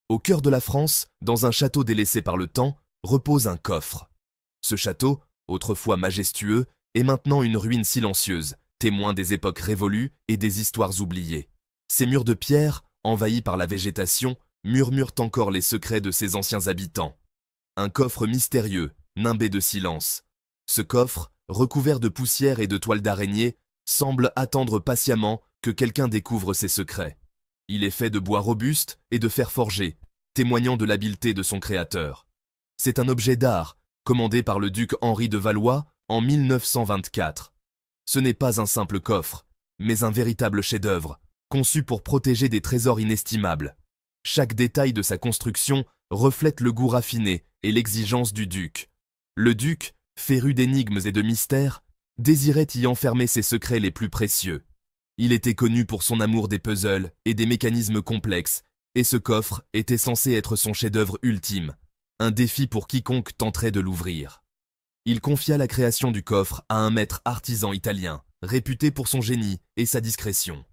Au cœur de la France, dans un château délaissé par le temps, repose un coffre. Ce château, autrefois majestueux, est maintenant une ruine silencieuse, témoin des époques révolues et des histoires oubliées. Ses murs de pierre, envahis par la végétation, murmurent encore les secrets de ses anciens habitants. Un coffre mystérieux, nimbé de silence. Ce coffre, recouvert de poussière et de toiles d'araignée, semble attendre patiemment que quelqu'un découvre ses secrets. Il est fait de bois robuste et de fer forgé, témoignant de l'habileté de son créateur. C'est un objet d'art, commandé par le duc Henri de Valois en 1924. Ce n'est pas un simple coffre, mais un véritable chef-d'œuvre, conçu pour protéger des trésors inestimables. Chaque détail de sa construction reflète le goût raffiné et l'exigence du duc. Le duc, féru d'énigmes et de mystères, désirait y enfermer ses secrets les plus précieux. Il était connu pour son amour des puzzles et des mécanismes complexes, et ce coffre était censé être son chef-d'œuvre ultime, un défi pour quiconque tenterait de l'ouvrir. Il confia la création du coffre à un maître artisan italien, réputé pour son génie et sa discrétion.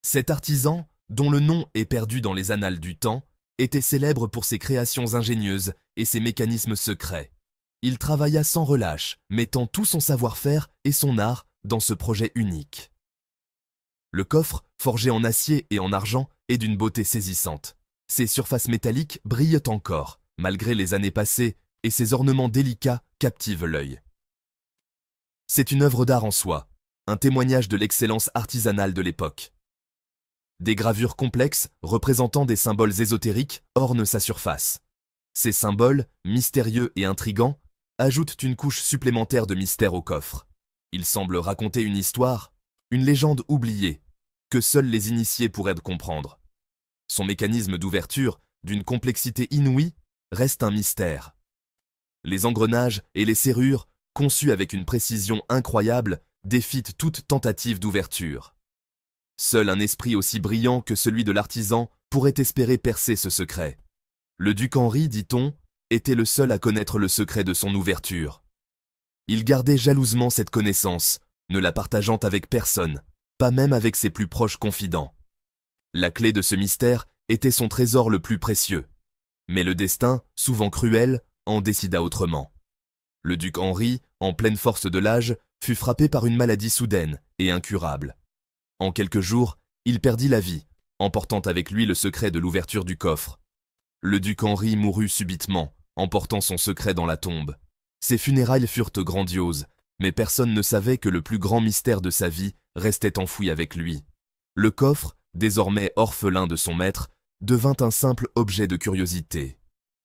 Cet artisan, dont le nom est perdu dans les annales du temps, était célèbre pour ses créations ingénieuses et ses mécanismes secrets. Il travailla sans relâche, mettant tout son savoir-faire et son art dans ce projet unique. Le coffre, forgé en acier et en argent, est d'une beauté saisissante. Ses surfaces métalliques brillent encore, malgré les années passées, et ses ornements délicats captivent l'œil. C'est une œuvre d'art en soi, un témoignage de l'excellence artisanale de l'époque. Des gravures complexes, représentant des symboles ésotériques, ornent sa surface. Ces symboles, mystérieux et intrigants, ajoutent une couche supplémentaire de mystère au coffre. Ils semblent raconter une histoire, une légende oubliée, que seuls les initiés pourraient comprendre. Son mécanisme d'ouverture, d'une complexité inouïe, reste un mystère. Les engrenages et les serrures, conçus avec une précision incroyable, défient toute tentative d'ouverture. Seul un esprit aussi brillant que celui de l'artisan pourrait espérer percer ce secret. Le duc Henri, dit-on, était le seul à connaître le secret de son ouverture. Il gardait jalousement cette connaissance, ne la partageant avec personne, pas même avec ses plus proches confidents. La clé de ce mystère était son trésor le plus précieux. Mais le destin, souvent cruel, en décida autrement. Le duc Henri, en pleine force de l'âge, fut frappé par une maladie soudaine et incurable. En quelques jours, il perdit la vie, emportant avec lui le secret de l'ouverture du coffre. Le duc Henri mourut subitement, emportant son secret dans la tombe. Ses funérailles furent grandioses, mais personne ne savait que le plus grand mystère de sa vie restait enfoui avec lui. Le coffre, désormais orphelin de son maître, devint un simple objet de curiosité.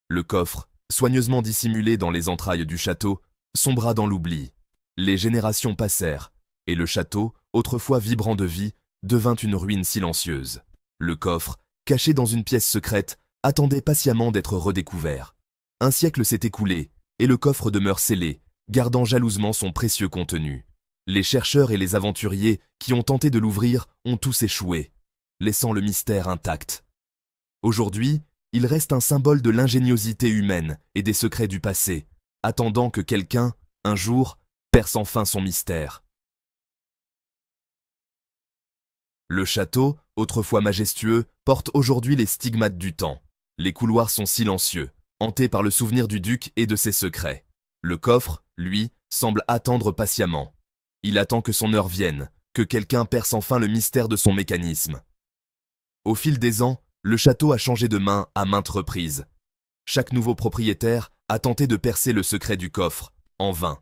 Le coffre, soigneusement dissimulé dans les entrailles du château, sombra dans l'oubli. Les générations passèrent, et le château, autrefois vibrant de vie, devint une ruine silencieuse. Le coffre, caché dans une pièce secrète, attendait patiemment d'être redécouvert. Un siècle s'est écoulé, et le coffre demeure scellé, gardant jalousement son précieux contenu. Les chercheurs et les aventuriers qui ont tenté de l'ouvrir ont tous échoué, laissant le mystère intact. Aujourd'hui, il reste un symbole de l'ingéniosité humaine et des secrets du passé, attendant que quelqu'un, un jour, perce enfin son mystère. Le château, autrefois majestueux, porte aujourd'hui les stigmates du temps. Les couloirs sont silencieux, hantés par le souvenir du duc et de ses secrets. Le coffre, lui, semble attendre patiemment. Il attend que son heure vienne, que quelqu'un perce enfin le mystère de son mécanisme. Au fil des ans, le château a changé de main à maintes reprises. Chaque nouveau propriétaire a tenté de percer le secret du coffre, en vain.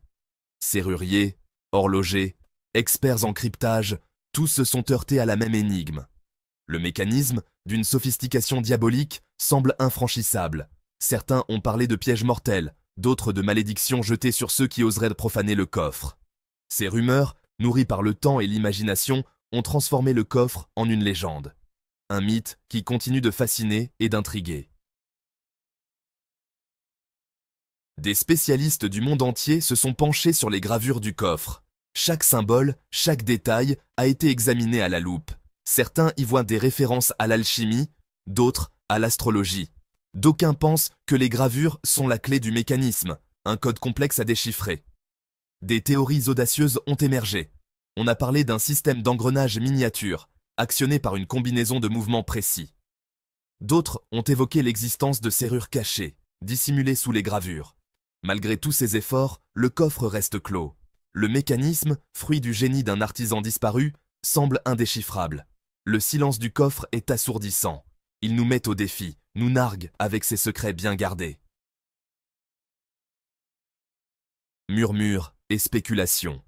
Serruriers, horlogers, experts en cryptage, tous se sont heurtés à la même énigme. Le mécanisme, d'une sophistication diabolique, semble infranchissable. Certains ont parlé de pièges mortels, d'autres de malédictions jetées sur ceux qui oseraient profaner le coffre. Ces rumeurs, nourries par le temps et l'imagination, ont transformé le coffre en une légende. Un mythe qui continue de fasciner et d'intriguer. Des spécialistes du monde entier se sont penchés sur les gravures du coffre. Chaque symbole, chaque détail a été examiné à la loupe. Certains y voient des références à l'alchimie, d'autres à l'astrologie. D'aucuns pensent que les gravures sont la clé du mécanisme, un code complexe à déchiffrer. Des théories audacieuses ont émergé. on a parlé d'un système d'engrenage miniature, actionné par une combinaison de mouvements précis. D'autres ont évoqué l'existence de serrures cachées, dissimulées sous les gravures. Malgré tous ces efforts, le coffre reste clos. Le mécanisme, fruit du génie d'un artisan disparu, semble indéchiffrable. Le silence du coffre est assourdissant. Il nous met au défi, nous nargue avec ses secrets bien gardés. Murmures et spéculations.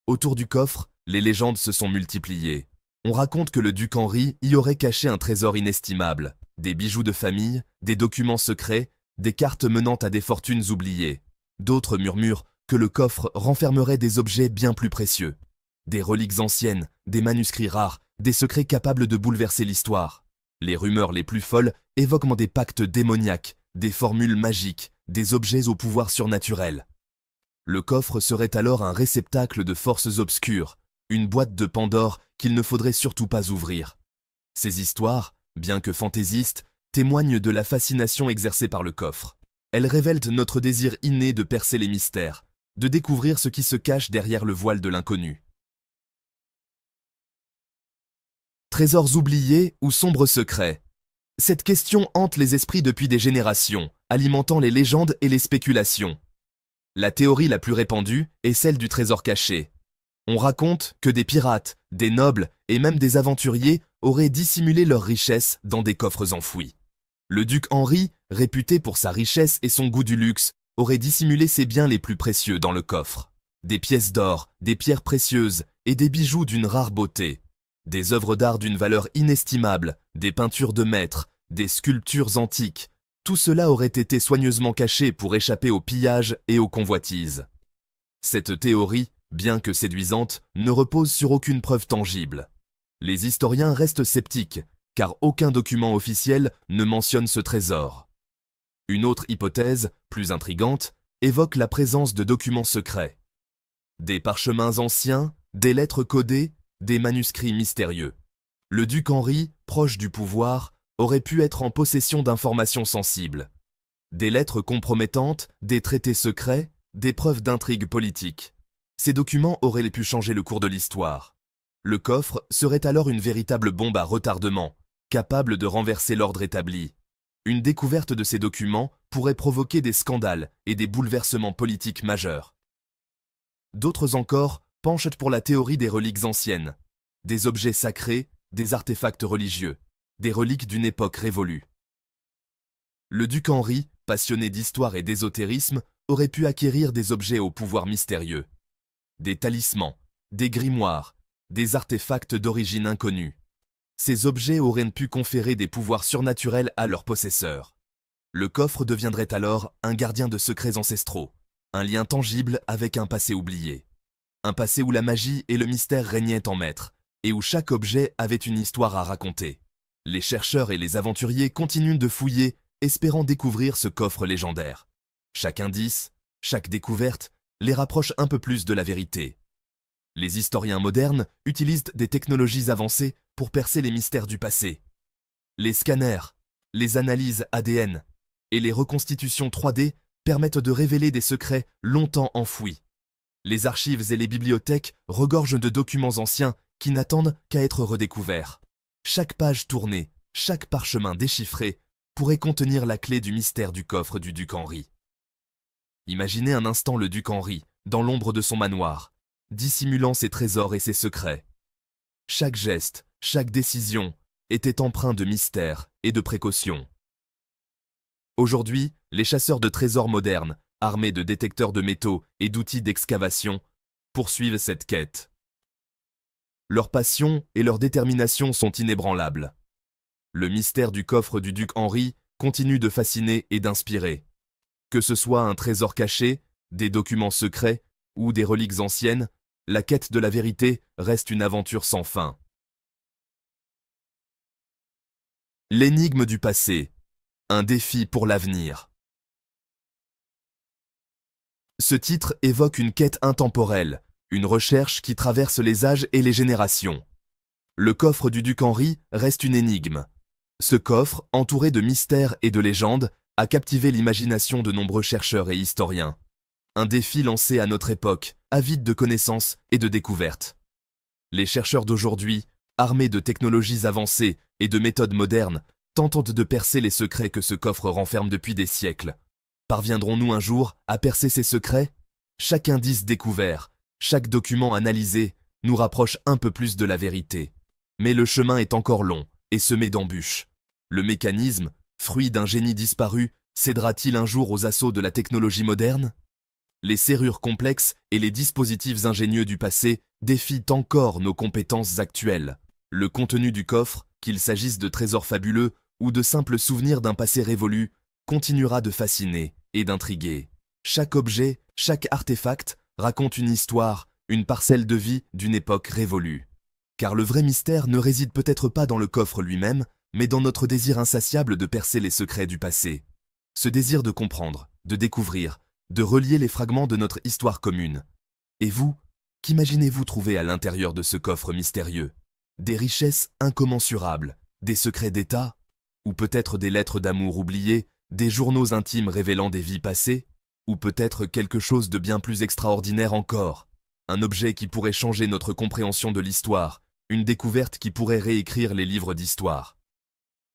Autour du coffre, les légendes se sont multipliées. On raconte que le duc Henri y aurait caché un trésor inestimable, des bijoux de famille, des documents secrets, des cartes menant à des fortunes oubliées. D'autres murmurent que le coffre renfermerait des objets bien plus précieux. Des reliques anciennes, des manuscrits rares, des secrets capables de bouleverser l'histoire. Les rumeurs les plus folles évoquent des pactes démoniaques, des formules magiques, des objets au pouvoir surnaturel. Le coffre serait alors un réceptacle de forces obscures, une boîte de Pandore qu'il ne faudrait surtout pas ouvrir. Ces histoires, bien que fantaisistes, témoignent de la fascination exercée par le coffre. Elles révèlent notre désir inné de percer les mystères, de découvrir ce qui se cache derrière le voile de l'inconnu. Trésors oubliés ou sombres secrets? Cette question hante les esprits depuis des générations, alimentant les légendes et les spéculations. La théorie la plus répandue est celle du trésor caché. On raconte que des pirates, des nobles et même des aventuriers auraient dissimulé leurs richesses dans des coffres enfouis. Le duc Henri, réputé pour sa richesse et son goût du luxe, aurait dissimulé ses biens les plus précieux dans le coffre. Des pièces d'or, des pierres précieuses et des bijoux d'une rare beauté. Des œuvres d'art d'une valeur inestimable, des peintures de maître, des sculptures antiques. Tout cela aurait été soigneusement caché pour échapper au pillage et aux convoitises. Cette théorie, bien que séduisante, ne repose sur aucune preuve tangible. Les historiens restent sceptiques, car aucun document officiel ne mentionne ce trésor. Une autre hypothèse, plus intrigante, évoque la présence de documents secrets. Des parchemins anciens, des lettres codées, des manuscrits mystérieux. Le duc Henri, proche du pouvoir, aurait pu être en possession d'informations sensibles. Des lettres compromettantes, des traités secrets, des preuves d'intrigue politique. Ces documents auraient pu changer le cours de l'histoire. Le coffre serait alors une véritable bombe à retardement, capable de renverser l'ordre établi. Une découverte de ces documents pourrait provoquer des scandales et des bouleversements politiques majeurs. D'autres encore penchent pour la théorie des reliques anciennes, des objets sacrés, des artefacts religieux, des reliques d'une époque révolue. Le duc Henri, passionné d'histoire et d'ésotérisme, aurait pu acquérir des objets au pouvoir mystérieux. Des talismans, des grimoires, des artefacts d'origine inconnue. Ces objets auraient pu conférer des pouvoirs surnaturels à leurs possesseurs. Le coffre deviendrait alors un gardien de secrets ancestraux, un lien tangible avec un passé oublié. Un passé où la magie et le mystère régnaient en maître, et où chaque objet avait une histoire à raconter. Les chercheurs et les aventuriers continuent de fouiller, espérant découvrir ce coffre légendaire. Chaque indice, chaque découverte, les rapproche un peu plus de la vérité. Les historiens modernes utilisent des technologies avancées pour percer les mystères du passé. Les scanners, les analyses ADN et les reconstitutions 3D permettent de révéler des secrets longtemps enfouis. Les archives et les bibliothèques regorgent de documents anciens qui n'attendent qu'à être redécouverts. Chaque page tournée, chaque parchemin déchiffré pourrait contenir la clé du mystère du coffre du duc Henri. Imaginez un instant le duc Henri, dans l'ombre de son manoir, dissimulant ses trésors et ses secrets. Chaque geste, chaque décision était empreint de mystère et de précaution. Aujourd'hui, les chasseurs de trésors modernes, armés de détecteurs de métaux et d'outils d'excavation, poursuivent cette quête. Leur passion et leur détermination sont inébranlables. Le mystère du coffre du duc Henri continue de fasciner et d'inspirer. Que ce soit un trésor caché, des documents secrets ou des reliques anciennes, la quête de la vérité reste une aventure sans fin. L'énigme du passé, un défi pour l'avenir. Ce titre évoque une quête intemporelle, une recherche qui traverse les âges et les générations. Le coffre du duc Henri reste une énigme. Ce coffre, entouré de mystères et de légendes, a captivé l'imagination de nombreux chercheurs et historiens. Un défi lancé à notre époque, avide de connaissances et de découvertes. Les chercheurs d'aujourd'hui, armés de technologies avancées et de méthodes modernes, tentent de percer les secrets que ce coffre renferme depuis des siècles. Parviendrons-nous un jour à percer ces secrets? Chaque indice découvert, chaque document analysé, nous rapproche un peu plus de la vérité. Mais le chemin est encore long et semé d'embûches. Le mécanisme, fruit d'un génie disparu, cédera-t-il un jour aux assauts de la technologie moderne? Les serrures complexes et les dispositifs ingénieux du passé défient encore nos compétences actuelles. Le contenu du coffre, qu'il s'agisse de trésors fabuleux ou de simples souvenirs d'un passé révolu, continuera de fasciner et d'intriguer. Chaque objet, chaque artefact raconte une histoire, une parcelle de vie d'une époque révolue. Car le vrai mystère ne réside peut-être pas dans le coffre lui-même, mais dans notre désir insatiable de percer les secrets du passé. Ce désir de comprendre, de découvrir, de relier les fragments de notre histoire commune. Et vous, qu'imaginez-vous trouver à l'intérieur de ce coffre mystérieux? Des richesses incommensurables, des secrets d'État, ou peut-être des lettres d'amour oubliées, des journaux intimes révélant des vies passées, ou peut-être quelque chose de bien plus extraordinaire encore, un objet qui pourrait changer notre compréhension de l'histoire, une découverte qui pourrait réécrire les livres d'histoire.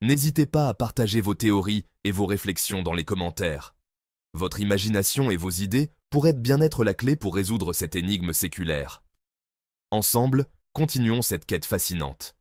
N'hésitez pas à partager vos théories et vos réflexions dans les commentaires. Votre imagination et vos idées pourraient bien être la clé pour résoudre cette énigme séculaire. Ensemble, continuons cette quête fascinante.